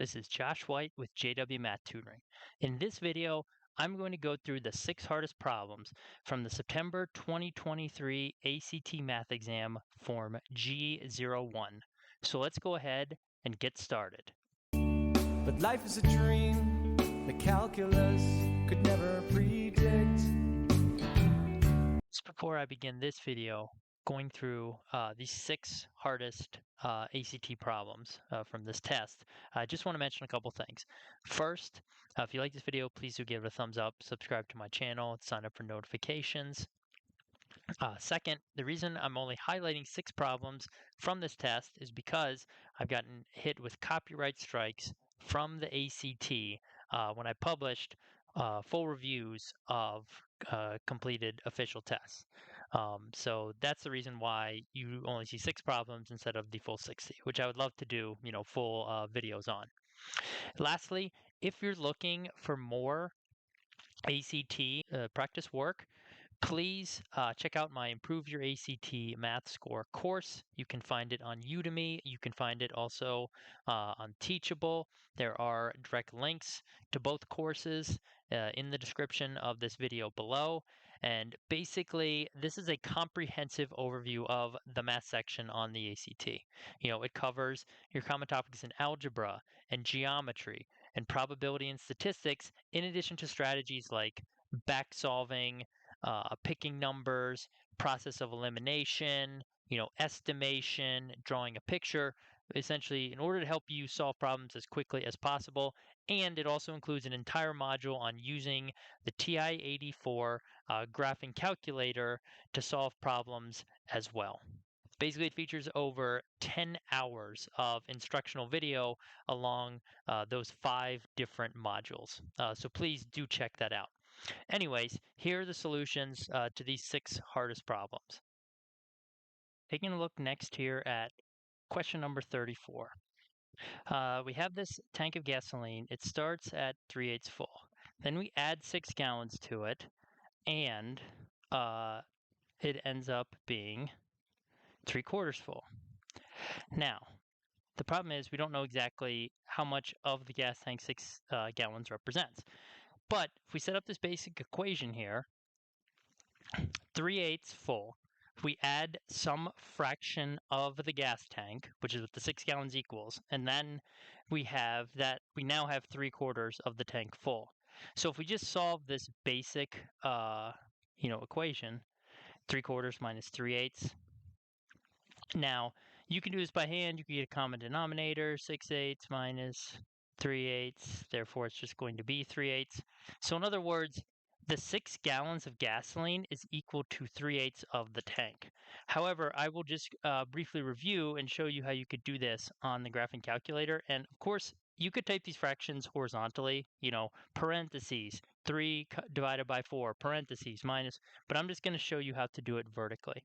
This is Josh White with JW Math Tutoring. In this video, I'm going to go through the 6 hardest problems from the September 2023 ACT Math Exam Form G01. So let's go ahead and get started. But life is a dream that calculus could never predict. Just before I begin this video, going through these 6 hardest ACT problems from this test, I just want to mention a couple things. First, if you like this video, please do give it a thumbs up, subscribe to my channel, sign up for notifications. Second, the reason I'm only highlighting 6 problems from this test is because I've gotten hit with copyright strikes from the ACT when I published full reviews of completed official tests. So that's the reason why you only see 6 problems instead of the full 60, which I would love to do, full videos on. Lastly, if you're looking for more ACT practice work, please check out my Improve Your ACT Math Score course. You can find it on Udemy. You can find it also on Teachable. There are direct links to both courses in the description of this video below. And basically, this is a comprehensive overview of the math section on the ACT. It covers your common topics in algebra and geometry and probability and statistics, in addition to strategies like back solving, picking numbers, process of elimination, estimation, drawing a picture, essentially in order to help you solve problems as quickly as possible. And it also includes an entire module on using the TI-84 graphing calculator to solve problems as well. Basically, it features over 10 hours of instructional video along those 5 different modules. So please do check that out. Anyways, here are the solutions to these 6 hardest problems. Taking a look next here at question number 34. We have this tank of gasoline. It starts at 3/8 full. Then we add 6 gallons to it, and it ends up being 3/4 full. Now, the problem is we don't know exactly how much of the gas tank 6 gallons represents. But if we set up this basic equation here, 3/8 full, we add some fraction of the gas tank, which is what the 6 gallons equals, and then we now have 3/4 of the tank full. So if we just solve this basic equation, 3/4 minus 3/8. Now, you can do this by hand. You can get a common denominator, 6/8 minus 3/8. Therefore, it's just going to be 3/8. So in other words, the 6 gallons of gasoline is equal to 3/8 of the tank. However, I will just briefly review and show you how you could do this on the graphing calculator. And of course, you could type these fractions horizontally, parentheses, 3 divided by 4, parentheses, minus, but I'm just going to show you how to do it vertically.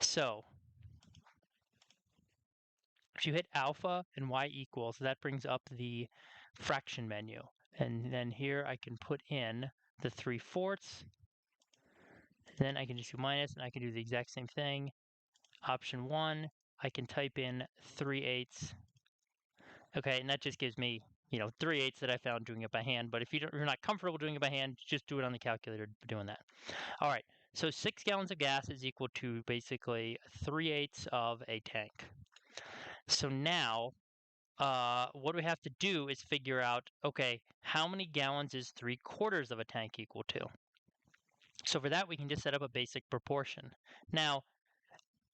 So if you hit alpha and y equals, that brings up the fraction menu. And then here I can put in the 3/4. Then I can just do minus, and I can do the exact same thing. Option 1, I can type in 3/8. Okay, and that just gives me, 3/8 that I found doing it by hand. But if you're not comfortable doing it by hand, just do it on the calculator doing that. All right, so 6 gallons of gas is equal to basically 3/8 of a tank. So now, what we have to do is figure out, okay, how many gallons is 3/4 of a tank equal to? So for that, we can just set up a basic proportion. Now,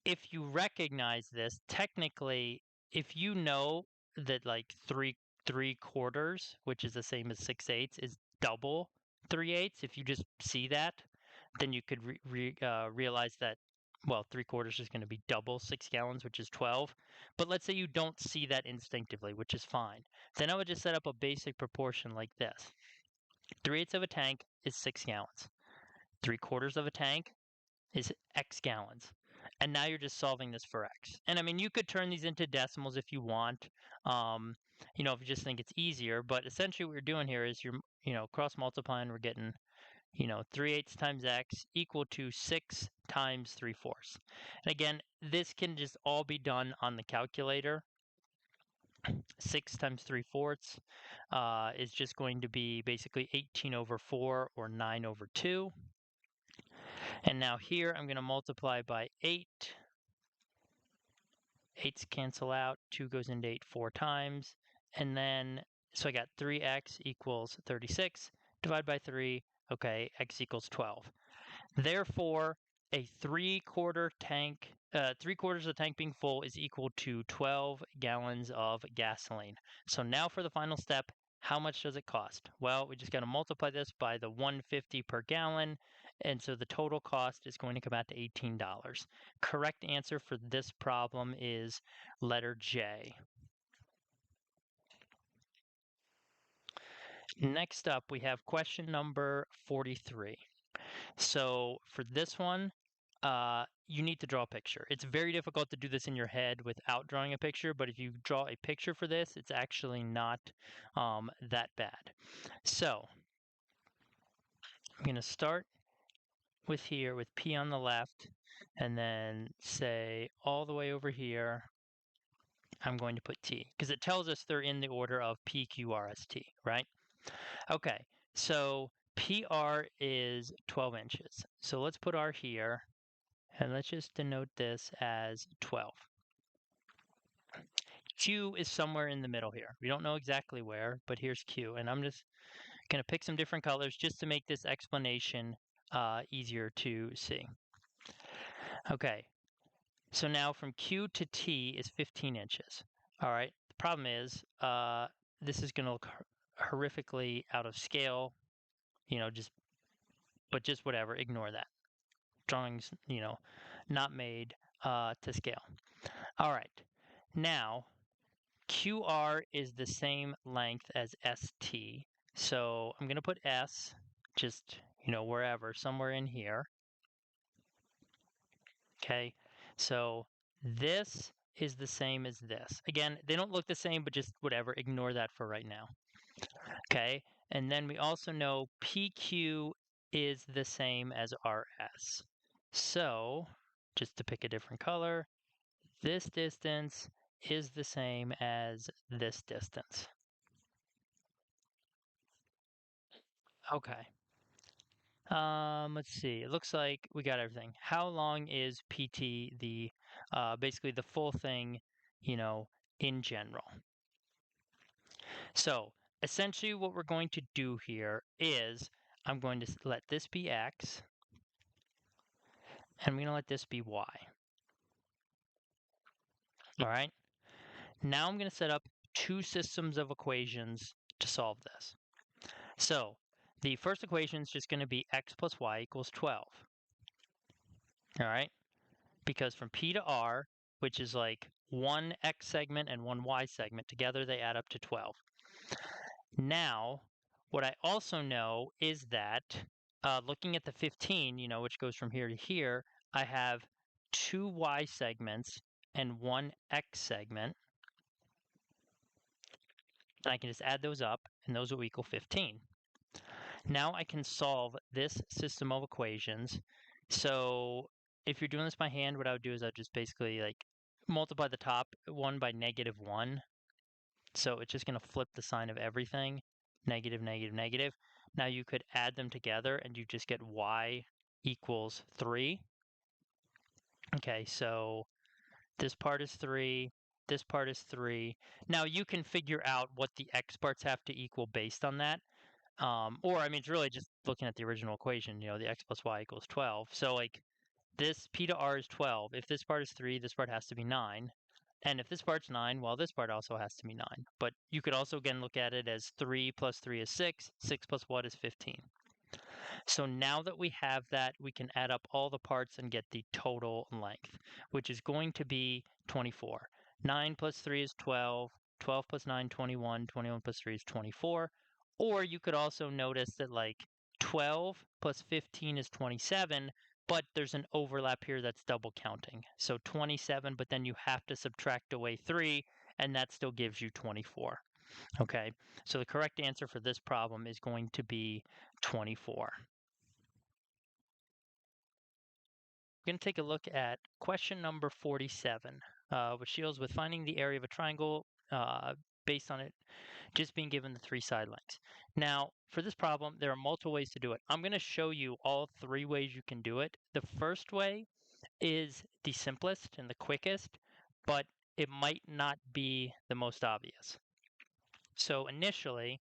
if you recognize this, technically, if you know that like 3/4, which is the same as 6/8, is double 3/8, if you just see that, then you could realize that, well, 3/4 is going to be double 6 gallons, which is 12. But let's say you don't see that instinctively, which is fine. Then I would just set up a basic proportion like this. 3/8 of a tank is 6 gallons. 3/4 of a tank is X gallons. And now you're just solving this for X. And I mean, you could turn these into decimals if you want, if you just think it's easier. But essentially what you're doing here is you're, cross multiplying, we're getting 3/8 times X equal to 6 times 3/4. And again, this can just all be done on the calculator. 6 times 3/4 is just going to be basically 18 over 4 or 9 over 2. And now here I'm going to multiply by 8. 8's cancel out. 2 goes into 8 4 times. And then, so I got 3x equals 36. Divide by 3. Okay, x equals 12. Therefore, a 3/4 tank, 3/4 of the tank being full is equal to 12 gallons of gasoline. So now for the final step, how much does it cost? Well, we just got to multiply this by the 150 per gallon, and so the total cost is going to come out to $18. Correct answer for this problem is letter J. Next up, we have question number 43. So for this one, you need to draw a picture. It's very difficult to do this in your head without drawing a picture, but if you draw a picture for this, it's actually not that bad. So I'm going to start with here with P on the left, and then say all the way over here, I'm going to put T, because it tells us they're in the order of P, Q, R, S, T, right? Okay, so PR is 12 inches. So let's put R here, and let's just denote this as 12. Q is somewhere in the middle here. We don't know exactly where, but here's Q. And I'm just going to pick some different colors just to make this explanation easier to see. Okay, so now from Q to T is 15 inches. All right, the problem is this is going to look horrifically out of scale, but just whatever, ignore that. Drawings, not made to scale. All right, now QR is the same length as ST. So I'm going to put S just, wherever, somewhere in here. Okay, so this is the same as this. Again, they don't look the same, but just whatever, ignore that for right now. Okay, and then we also know PQ is the same as RS. So just to pick a different color, this distance is the same as this distance. Okay. Let's see. It looks like we got everything. How long is PT the basically the full thing, in general? So essentially what we're going to do here is I'm going to let this be X and I'm going to let this be Y. All right. Now I'm going to set up two systems of equations to solve this. So the first equation is just going to be X plus Y equals 12. All right. Because from P to R, which is like one X segment and one Y segment, together they add up to 12. Now, what I also know is that looking at the 15, which goes from here to here, I have two Y segments and one X segment. And I can just add those up, and those will equal 15. Now I can solve this system of equations. So if you're doing this by hand, what I would do is I'd just basically multiply the top one by -1. So it's just going to flip the sign of everything, negative, negative, negative. Now you could add them together and you just get y equals 3. Okay, so this part is 3, this part is 3. Now you can figure out what the x parts have to equal based on that. Or, I mean, it's really just looking at the original equation, the x plus y equals 12. So, this P to R is 12. If this part is 3, this part has to be 9. And if this part's 9, well, this part also has to be 9. But you could also, again, look at it as 3 plus 3 is 6. 6 plus what is 15. So now that we have that, we can add up all the parts and get the total length, which is going to be 24. 9 plus 3 is 12. 12 plus 9, 21. 21 plus 3 is 24. Or you could also notice that 12 plus 15 is 27, but there's an overlap here that's double counting. So 27, but then you have to subtract away 3, and that still gives you 24. Okay, so the correct answer for this problem is going to be 24. We're going to take a look at question number 47, which deals with finding the area of a triangle based on it just being given the 3 side lengths. Now, for this problem, there are multiple ways to do it. I'm going to show you all 3 ways you can do it. The first way is the simplest and the quickest, but it might not be the most obvious. So initially,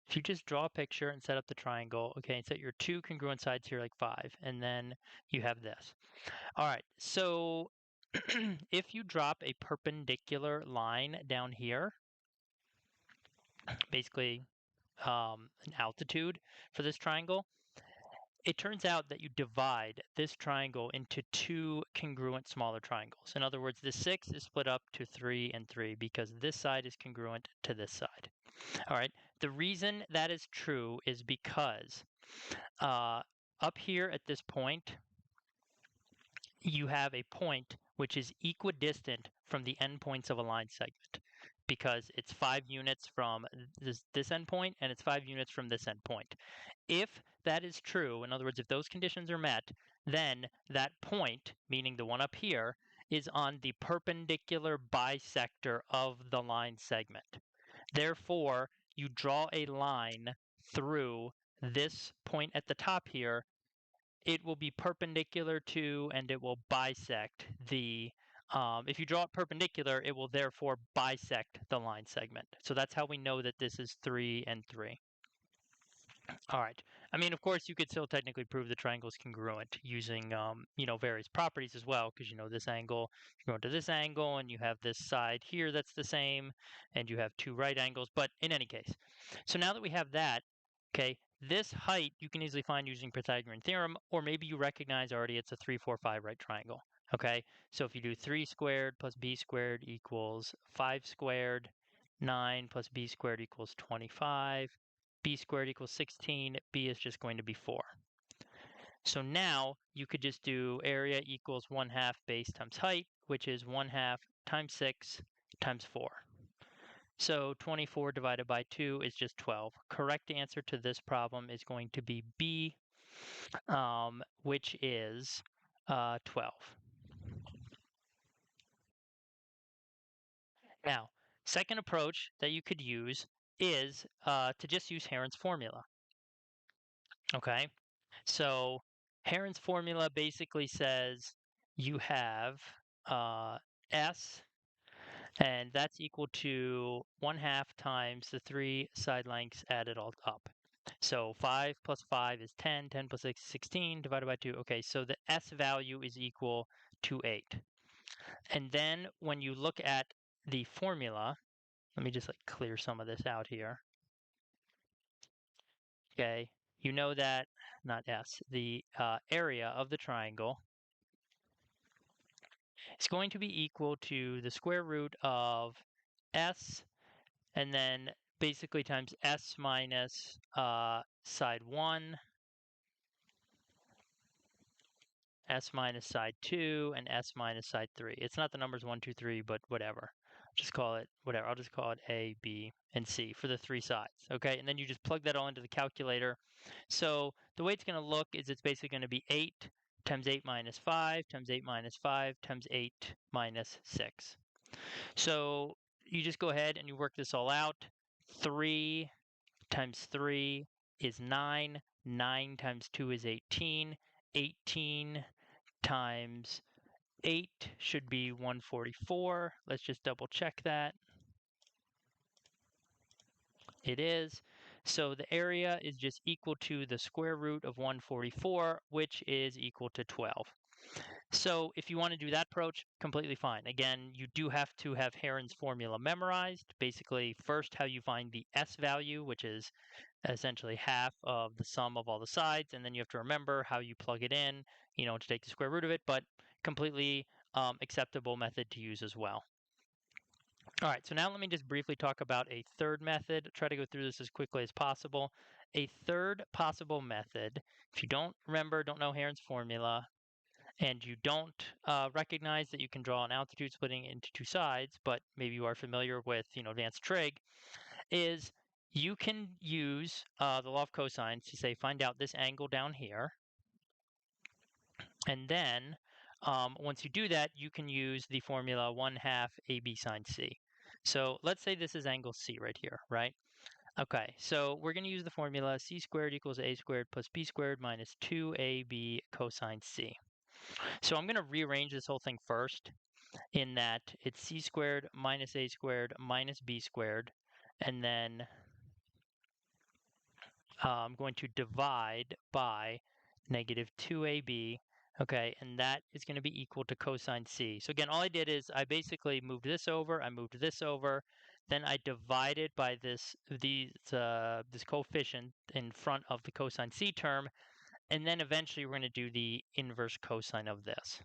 if you just draw a picture and set up the triangle, okay, and set your 2 congruent sides here like 5, and then you have this. All right, so if you drop a perpendicular line down here, basically an altitude for this triangle, it turns out that you divide this triangle into 2 congruent smaller triangles. In other words, the 6 is split up to 3 and 3 because this side is congruent to this side. All right, the reason that is true is because up here at this point, you have a point which is equidistant from the endpoints of a line segment because it's 5 units from this endpoint and it's 5 units from this endpoint. If that is true, in other words, if those conditions are met, then that point, meaning the one up here, is on the perpendicular bisector of the line segment. Therefore, you draw a line through this point at the top here, it will be perpendicular to and it will bisect the if you draw it perpendicular, it will therefore bisect the line segment. So that's how we know that this is 3 and 3. All right. I mean, of course, you could still technically prove the triangle is congruent using, various properties as well, because this angle is going to this angle, and you have this side here that's the same, and you have 2 right angles. But in any case, so now that we have that, okay, this height you can easily find using Pythagorean theorem, or maybe you recognize already it's a 3, 4, 5 right triangle. Okay, so if you do 3 squared plus b squared equals 5 squared, 9 plus b squared equals 25. B squared equals 16, B is just going to be 4. So now you could just do area equals 1/2 base times height, which is 1/2 times 6 times 4. So 24 divided by 2 is just 12. Correct answer to this problem is going to be B, which is 12. Now, second approach that you could use is to just use Heron's formula. Okay, so Heron's formula basically says you have S, and that's equal to 1/2 times the 3 side lengths added all up. So 5 plus 5 is 10, 10 plus 6 is 16, divided by 2. Okay, so the S value is equal to 8. And then when you look at the formula, let me just clear some of this out here. Okay, you know that, not S, the area of the triangle is going to be equal to the square root of S and then basically times S minus side 1, S minus side 2, and S minus side 3. It's not the numbers 1, 2, 3, but whatever. Just call it whatever. I'll just call it A, B, and C for the 3 sides. Okay, and then you just plug that all into the calculator. So the way it's going to look is it's basically going to be 8 times 8 minus 5 times 8 minus 5 times 8 minus 6. So you just go ahead and you work this all out. 3 times 3 is 9. 9 times 2 is 18. 18 times 8 should be 144. Let's just double check that. It is. So the area is just equal to the square root of 144, which is equal to 12. So if you want to do that approach, completely fine. Again, you do have to have Heron's formula memorized. Basically, first how you find the S value, which is essentially half of the sum of all the sides, and then you have to remember how you plug it in, to take the square root of it, but completely acceptable method to use as well. All right, so now let me just briefly talk about a third method. Try to go through this as quickly as possible. A third possible method, if you don't know Heron's formula, and you don't recognize that you can draw an altitude splitting into 2 sides, but maybe you are familiar with advanced trig, is you can use the law of cosines to say find out this angle down here, and then once you do that, you can use the formula 1/2 AB sine C. So let's say this is angle C right here, right? Okay, so we're going to use the formula c squared equals a squared plus b squared minus 2ab cosine c. So I'm going to rearrange this whole thing first in that it's c squared minus a squared minus b squared, and then I'm going to divide by negative 2ab, okay, and that is going to be equal to cosine c. So again, all I did is I basically moved this over, I moved this over, then I divided by this coefficient in front of the cosine c term, and then eventually we're going to do the inverse cosine of this,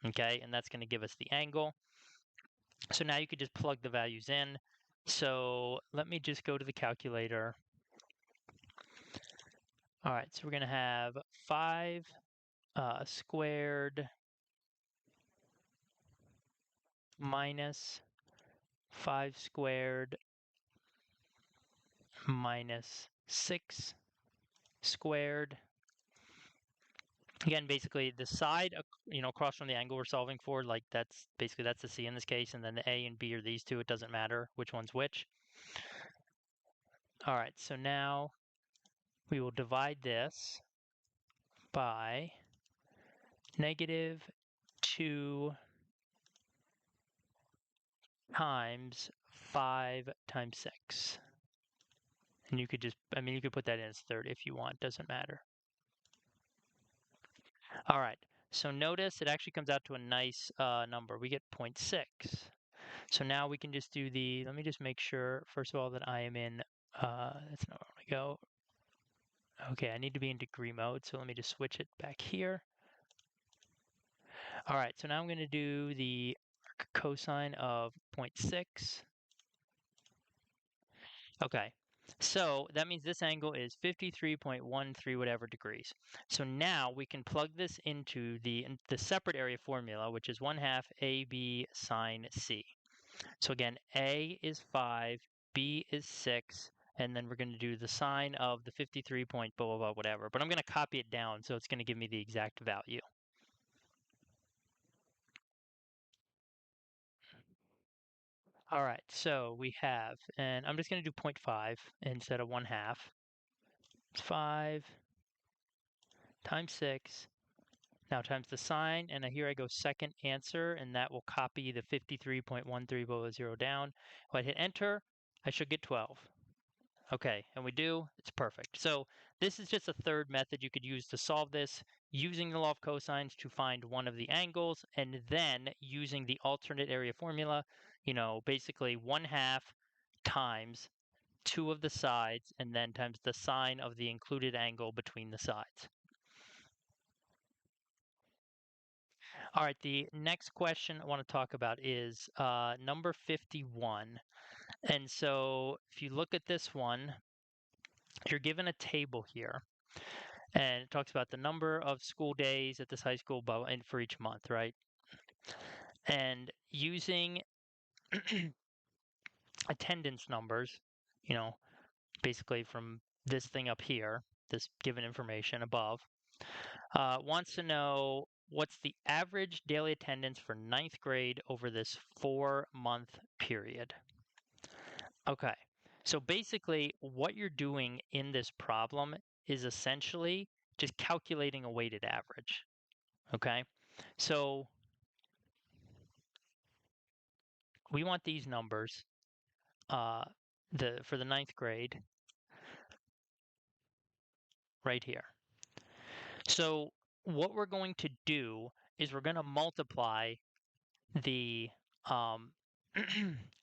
okay, and that's going to give us the angle. So now you could just plug the values in. So let me just go to the calculator. All right, so we're going to have 5 squared minus 5 squared minus 6 squared. Again, basically the side, across from the angle we're solving for, like that's the C in this case, and then the A and B are these two. It doesn't matter which one's which. All right, so now we will divide this by negative 2 times 5 times 6. And you could just, you could put that in as 30 if you want, doesn't matter. All right, so notice it actually comes out to a nice number. We get 0.6. So now we can just do let me just make sure, first of all, that I am in, that's not where I go. Okay, I need to be in degree mode, so let me just switch it back here. All right, so now I'm going to do the cosine of 0.6. Okay, so that means this angle is 53.13 whatever degrees. So now we can plug this into the separate area formula, which is 1/2 AB sine C. So again, A is 5, B is 6, and then we're going to do the sine of the 53 point blah, blah, blah, whatever. But I'm going to copy it down, so it's going to give me the exact value. All right, so we have, and I'm just going to do 0.5 instead of 1/2. It's 5 times 6. Now times the sine, and here I go second answer, and that will copy the 53.13 below 0 down. If I hit enter, I should get 12. Okay, and we do, it's perfect. So this is just a third method you could use to solve this, using the law of cosines to find one of the angles, and then using the alternate area formula, basically 1/2 times 2 of the sides, and then times the sine of the included angle between the sides. All right, the next question I want to talk about is number 51. And so if you look at this one, you're given a table here, and it talks about the number of school days at this high school and for each month, right? And using attendance numbers, basically from this thing up here, this given information above, wants to know what's the average daily attendance for 9th grade over this 4-month period. Okay, so basically what you're doing in this problem is essentially just calculating a weighted average. Okay, so we want these numbers for the 9th grade right here. So what we're going to do is we're going to multiply the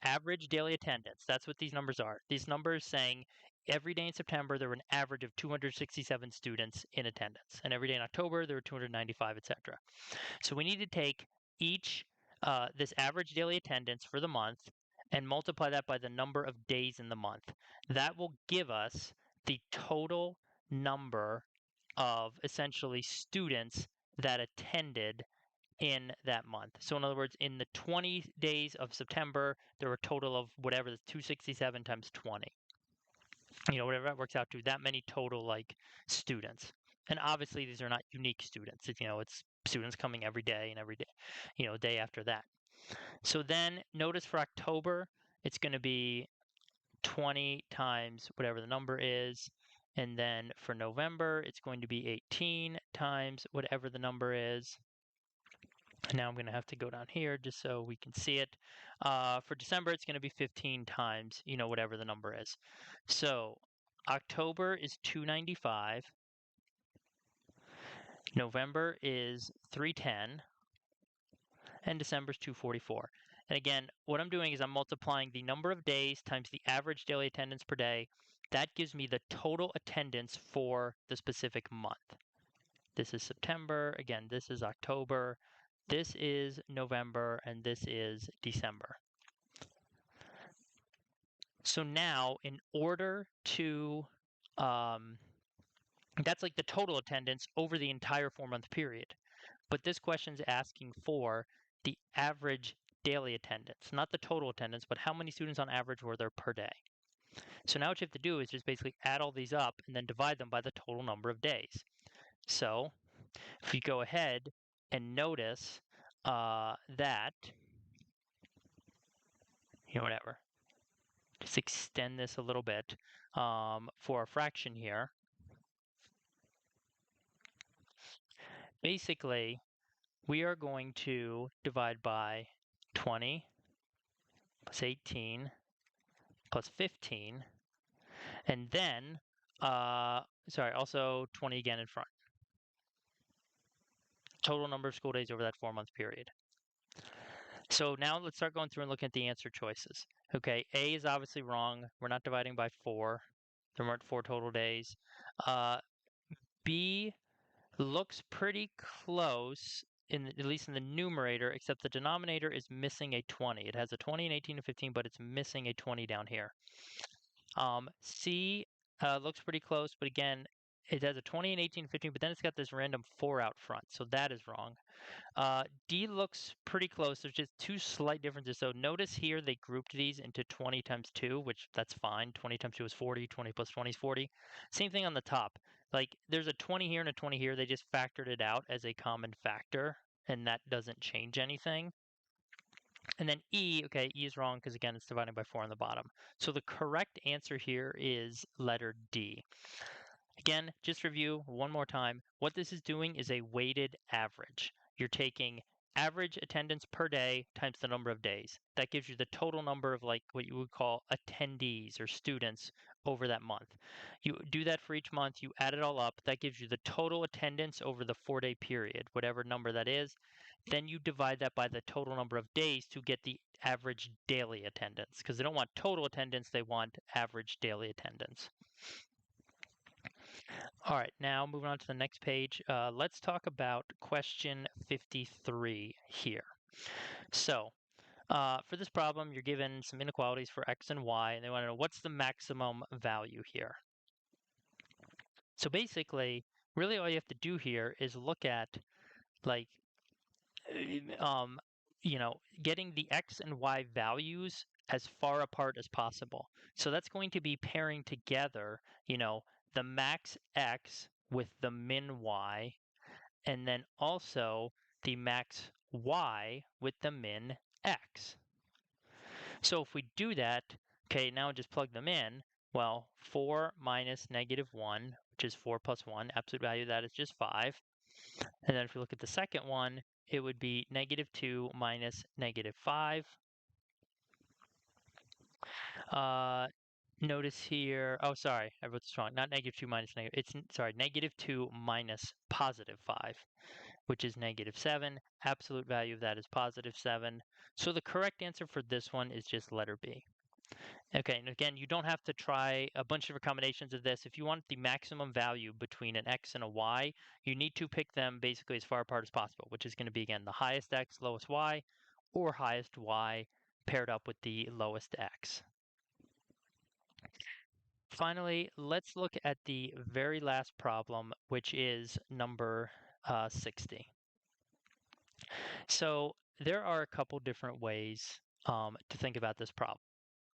average daily attendance. That's what these numbers are. These numbers saying every day in September there were an average of 267 students in attendance, and every day in October there were 295, etc. So we need to take each this average daily attendance for the month and multiply that by the number of days in the month. That will give us the total number of essentially students that attended in that month. So in other words, in the 20 days of September, there were a total of whatever, 267 times 20. Whatever that works out to, that many total students. And obviously these are not unique students. It's students coming every day and every day, day after that. So then notice for October, it's going to be 20 times whatever the number is. And then for November, it's going to be 18 times whatever the number is. Now I'm going to have to go down here just so we can see it. For December, it's going to be 15 times, whatever the number is. So October is 295. November is 310. And December is 244. And again, what I'm doing is I'm multiplying the number of days times the average daily attendance per day. That gives me the total attendance for the specific month. This is September. Again, this is October. This is November. And this is December. So now, in order to, that's like the total attendance over the entire 4-month period. But this question's asking for the average daily attendance, not the total attendance, but how many students on average were there per day. So now what you have to do is just basically add all these up and then divide them by the total number of days. So if you go ahead and notice that, whatever, just extend this a little bit for a fraction here. Basically, we are going to divide by 20 plus 18 plus 15, and then, also 20 again in front. Total number of school days over that 4-month period. So now let's start going through and looking at the answer choices. Okay, A is obviously wrong. We're not dividing by 4. There weren't 4 total days. B looks pretty close, at least in the numerator, except the denominator is missing a 20. It has a 20 and 18 and 15, but it's missing a 20 down here. C looks pretty close, but again, it has a 20 and 18 and 15, but then it's got this random 4 out front, so that is wrong. D looks pretty close. There's just 2 slight differences. So notice here they grouped these into 20 times 2, which that's fine. 20 times 2 is 40. 20 plus 20 is 40. Same thing on the top. Like there's a 20 here and a 20 here. They just factored it out as a common factor, and that doesn't change anything. And then E, okay, E is wrong because again, it's dividing by 4 on the bottom. So the correct answer here is letter D. Again, just review one more time. What this is doing is a weighted average. You're taking average attendance per day times the number of days. That gives you the total number of like what you would call attendees or students over that month. You do that for each month, you add it all up, that gives you the total attendance over the 4-day period, whatever number that is. Then you divide that by the total number of days to get the average daily attendance, because they don't want total attendance, they want average daily attendance. All right, now moving on to the next page, let's talk about question 53 here. So for this problem, you're given some inequalities for x and y, and they want to know what's the maximum value here. So basically, really all you have to do here is look at like, getting the x and y values as far apart as possible. So that's going to be pairing together, the max x with the min y, and then also the max y with the min x. So if we do that, okay, now just plug them in. Well, 4 minus -1, which is 4 plus 1, absolute value of that is just 5. And then if we look at the second one, it would be -2 minus -5. Notice here, oh, sorry, I wrote this wrong. Not -2 minus negative, it's, sorry, -2 minus +5, which is -7. Absolute value of that is +7. So the correct answer for this one is just letter B. Okay, and again, you don't have to try a bunch of different combinations of this. If you want the maximum value between an x and a y, you need to pick them basically as far apart as possible, which is going to be, again, the highest x, lowest y, or highest y paired up with the lowest x. Finally, let's look at the very last problem, which is number 60. So there are a couple different ways to think about this problem.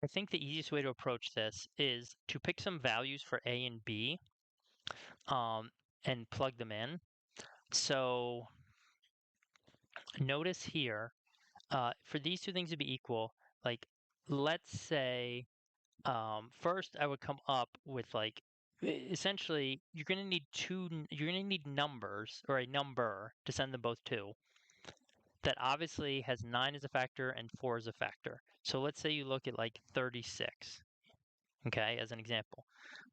I think the easiest way to approach this is to pick some values for A and B and plug them in. So notice here, for these two things to be equal, like let's say first I would come up with like essentially you're gonna need numbers or a number to send them both to that obviously has 9 as a factor and 4 as a factor. So let's say you look at like 36, okay, as an example.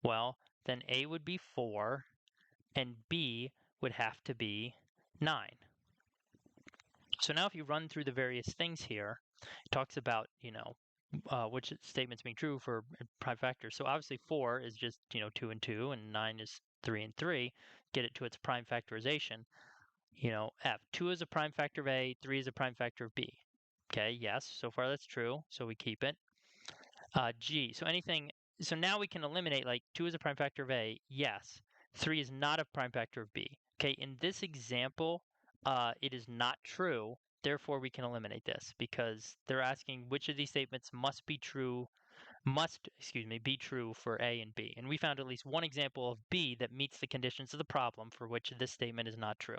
Well, then A would be 4 and B would have to be 9. So now if you run through the various things here, it talks about, which statements being true for prime factors. So obviously 4 is just, 2 and 2, and 9 is 3 and 3. Get it to its prime factorization. F. 2 is a prime factor of A, 3 is a prime factor of B. Okay, yes, so far that's true, so we keep it. G, so now we can eliminate like 2 is a prime factor of A, yes. 3 is not a prime factor of B. Okay, in this example, it is not true, therefore we can eliminate this because they're asking which of these statements be true for A and B. And we found at least one example of B that meets the conditions of the problem for which this statement is not true.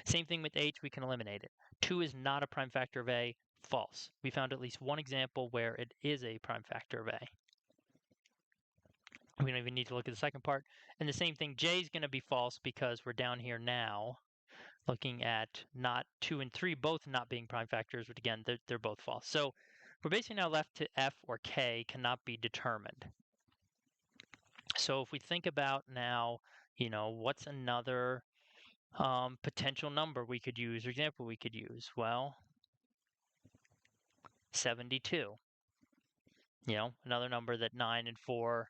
Same thing with H, we can eliminate it. 2 is not a prime factor of A, false. We found at least one example where it is a prime factor of A. We don't even need to look at the second part. And the same thing, J is going to be false because we're down here now looking at not 2 and 3 both not being prime factors, but again, they're both false. So we're basically now left to F or K cannot be determined. So if we think about now, what's another potential number we could use, or example we could use? Well, 72. Another number that 9 and 4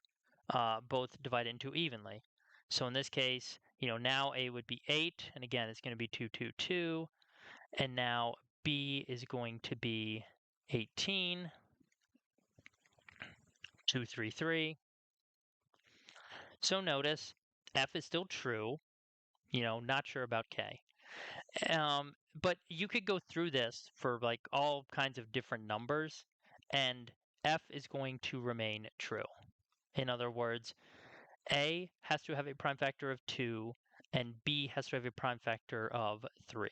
both divide into evenly. So in this case, now A would be 8, and again, it's going to be 2, 2, 2. And now B is going to be 18, 2, 3, 3. So notice F is still true, not sure about K. But you could go through this for like all kinds of different numbers, and F is going to remain true. In other words, A has to have a prime factor of 2, and B has to have a prime factor of 3.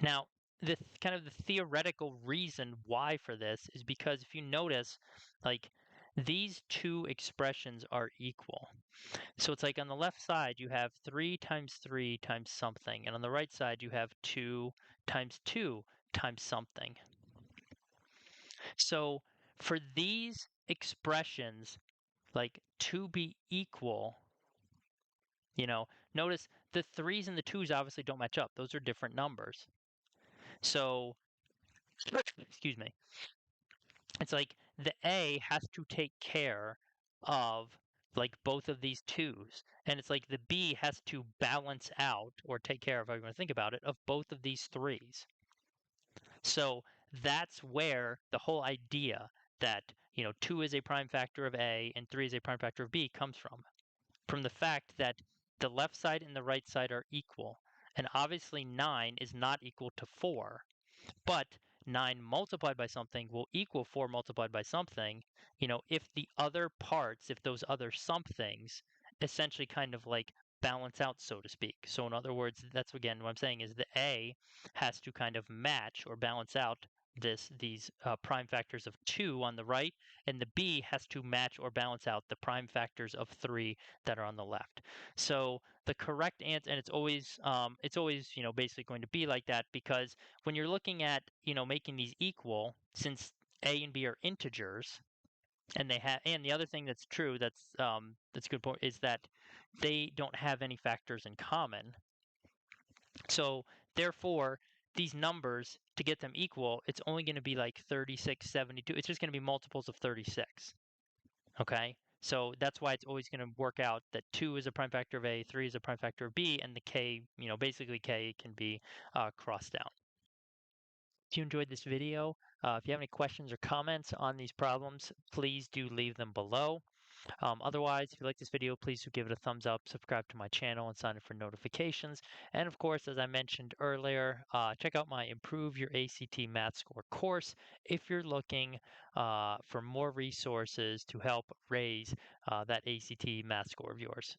Now, the kind of the theoretical reason why for this is because if you notice, like these two expressions are equal. So it's like on the left side you have 3 times 3 times something, and on the right side you have 2 times 2 times something. So for these expressions, like to be equal, notice the 3's and the 2's obviously don't match up. Those are different numbers. So, excuse me, it's like the A has to take care of like both of these 2's, and it's like the B has to balance out or take care of, if you want to think about it, of both of these 3's. So that's where the whole idea that 2 is a prime factor of A and 3 is a prime factor of B comes from the fact that the left side and the right side are equal. And obviously 9 is not equal to 4, but 9 multiplied by something will equal 4 multiplied by something, if the other parts, if those other somethings essentially kind of like balance out, so to speak. So in other words, that's again what I'm saying is the A has to kind of match or balance out these prime factors of 2 on the right, and the B has to match or balance out the prime factors of 3 that are on the left. So the correct answer, and it's always basically going to be like that, because when you're looking at making these equal, since A and B are integers, and the other thing that's true that's a good point is that they don't have any factors in common. So therefore, these numbers, to get them equal, it's only going to be like 36, 72. It's just going to be multiples of 36. Okay? So that's why it's always going to work out that 2 is a prime factor of A, 3 is a prime factor of B, and the K, basically K can be crossed out. If you enjoyed this video, if you have any questions or comments on these problems, please do leave them below. Otherwise, if you like this video, please do give it a thumbs up, subscribe to my channel, and sign up for notifications. And of course, as I mentioned earlier, check out my Improve Your ACT Math Score course if you're looking for more resources to help raise that ACT math score of yours.